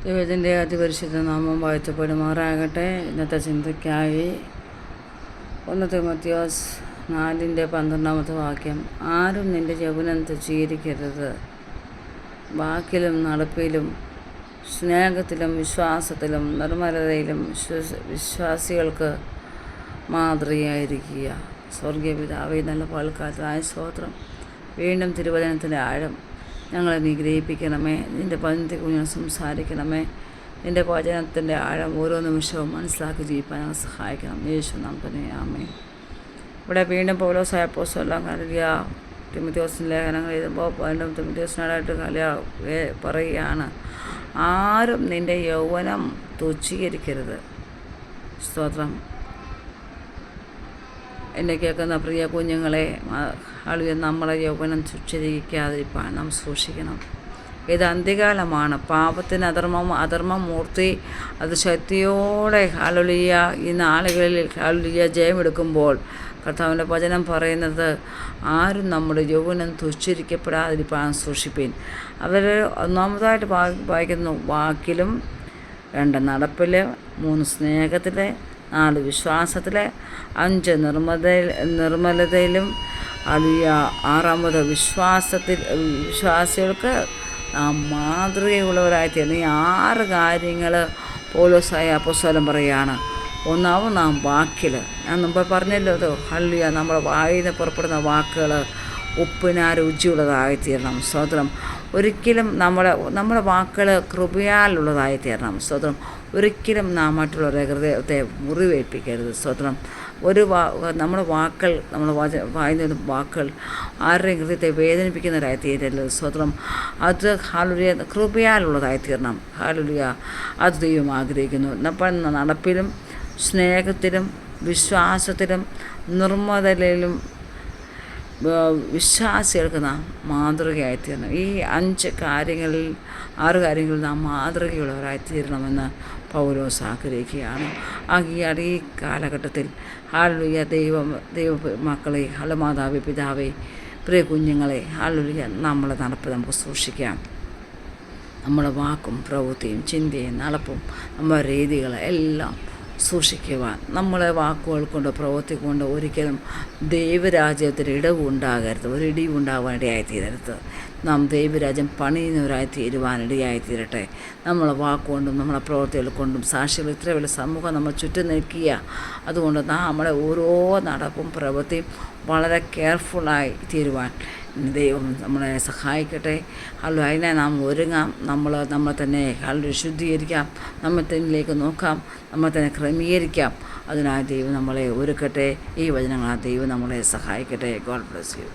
ദൈവത്തിൻ്റെ അതിപരിശുദ്ധ നാമം വാഴ്ത്തപ്പെടുമാറാകട്ടെ. ഇന്നത്തെ ചിന്തയ്ക്കായി 1 തിമോഥെയോസ് 4:12 വാക്യം. ആരും നിൻ്റെ യൗവനം തുച്ഛീകരിക്കരുത്. വാക്കിലും നടപ്പിലും സ്നേഹത്തിലും വിശ്വാസത്തിലും നിർമ്മലതയിലും വിശ്വാസികൾക്ക് മാതൃകയായിരിക്കുക. സ്വർഗീയ പിതാവേ, നല്ല പകൽക്കാലത്തിനായ സ്തോത്രം. വീണ്ടും തിരുവചനത്തിൻ്റെ ആഴം ഞങ്ങളെ നീ ഗ്രഹിപ്പിക്കണമേ. നിൻ്റെ പതിനത്തെ കുഞ്ഞിനെ സംസാരിക്കണമേ. നിൻ്റെ വചനത്തിൻ്റെ ആഴം ഓരോ നിമിഷവും മനസ്സിലാക്കി ജീവിക്കാൻ ഞങ്ങൾ സഹായിക്കണം. യേശു നാം തന്നെ ആമേൻ. ഇവിടെ വീണ്ടും പൗലോസ് അപ്പോസ്തലൻ തിമോഥെയോസിൻ്റെ ലേഖനങ്ങൾ എഴുതുമ്പോൾ വീണ്ടും തിമോഥെയോസിനോടായിട്ട് പറയുകയാണ്, ആരും നിൻ്റെ യൗവനം തുച്ഛീകരിക്കരുത്. സ്തോത്രം. എന്നെ കേൾക്കുന്ന പ്രിയ കുഞ്ഞുങ്ങളെ, നമ്മളെ യൗവനം തുച്ഛീകരിക്കാതിരിക്കാൻ നാം സൂക്ഷിക്കണം. ഇത് അന്ത്യകാലമാണ്. പാപത്തിന് അധർമ്മം മൂർത്തി അത് ശക്തിയോടെ ഈ നാളുകളിൽ ജയമെടുക്കുമ്പോൾ കർത്താവിൻ്റെ വചനം പറയുന്നത്, ആരും നമ്മുടെ യൗവനം തുച്ഛീകരിക്കപ്പെടാതിരിക്കാൻ സൂക്ഷിപ്പീൻ. അവർ ഒന്നാമതായിട്ട് വായിക്കുന്നു, വാക്കിലും, 2 നടപ്പിൽ, 3 സ്നേഹത്തിൽ, 4 വിശ്വാസത്തിൽ, 5 നിർമ്മലതയിലും, 6 വിശ്വാസികൾക്ക് നാം മാതൃകയുള്ളവരായിത്തീരുന്നു. ഈ 6 കാര്യങ്ങൾ പൗലോസായ അപ്പോസ്തലൻ പറയുകയാണ്. ഒന്നാമത് നാം വാക്കിൽ, ഞാൻ മുമ്പ് പറഞ്ഞല്ലോ, നമ്മുടെ വായിൽ നിന്ന് പുറപ്പെടുന്ന വാക്കുകൾ ഉപ്പിനാ രുചിയുള്ളതായിത്തീരണം. സ്തോത്രം. ഒരിക്കലും നമ്മുടെ വാക്കുകൾ കൃപയാലുള്ളതായിത്തീരണം. സ്തോത്രം. ഒരിക്കലും നാം മറ്റുള്ളവരുടെ ഹൃദയത്തെ മുറിവേൽപ്പിക്കരുത്. സ്തോത്രം. നമ്മുടെ വാക്കുകൾ, വായുന്ന വാക്കുകൾ ആരുടെയും ഹൃദയത്തെ വേദനിപ്പിക്കുന്നവരായി തീരരുത്. സ്തോത്രം. അത് കൃപയാലുള്ളതായി തീരണം. അത് ദൈവം ആഗ്രഹിക്കുന്നു. നടപ്പിലും സ്നേഹത്തിലും വിശ്വാസത്തിലും നിർമ്മലതയിലും വിശ്വാസികൾക്ക് നാം മാതൃകയായിത്തീരണം. ഈ 6 കാര്യങ്ങളിൽ നാം മാതൃകയുള്ളവരായിത്തീരണമെന്ന് പൗലോസ് ആഗ്രഹിക്കുകയാണ്. ഈ കാലഘട്ടത്തിൽ ദൈവ മക്കളെ, മാതാവേ, പിതാവേ, പ്രിയ കുഞ്ഞുങ്ങളെ, നമ്മളെ നടപ്പ് നമുക്ക് സൂക്ഷിക്കാം. നമ്മുടെ വാക്കും പ്രവൃത്തിയും ചിന്തയും നടപ്പും നമ്മുടെ രീതികളെല്ലാം സൂക്ഷിക്കുവാൻ, നമ്മളെ വാക്കുകൾ കൊണ്ട് പ്രവൃത്തി കൊണ്ട് ഒരിക്കലും ദൈവരാജ്യത്തിന് ഇടവുണ്ടാകരുത്, ഒരു ഇടിവുണ്ടാകാൻ ഇടയായിത്തീരരുത്. നാം ദൈവരാജ്യം പണിയുന്നവരായി തീരുവാനിടയായിത്തീരട്ടെ. നമ്മളെ വാക്കുകൊണ്ടും നമ്മളെ പ്രവൃത്തികൾ കൊണ്ടും സാക്ഷികൾ ഇത്ര വലിയ സമൂഹം നമ്മൾ ചുറ്റും നിൽക്കുക. അതുകൊണ്ട് നമ്മുടെ ഓരോ നടപ്പും പ്രവൃത്തിയും വളരെ കെയർഫുള്ളായി തീരുവാൻ ദൈവം നമ്മളെ സഹായിക്കട്ടെ. അതിനെ നാം ഒരുങ്ങാം. നമ്മളെ തന്നെ ശുദ്ധീകരിക്കാം, നമ്മൾ തന്നിലേക്ക് നോക്കാം, നമ്മൾ തന്നെ ക്രമീകരിക്കാം. അതിനായി ദൈവം നമ്മളെ ഒരുക്കട്ടെ. ഈ വചനങ്ങളാൽ ദൈവം നമ്മളെ സഹായിക്കട്ടെ. God bless you.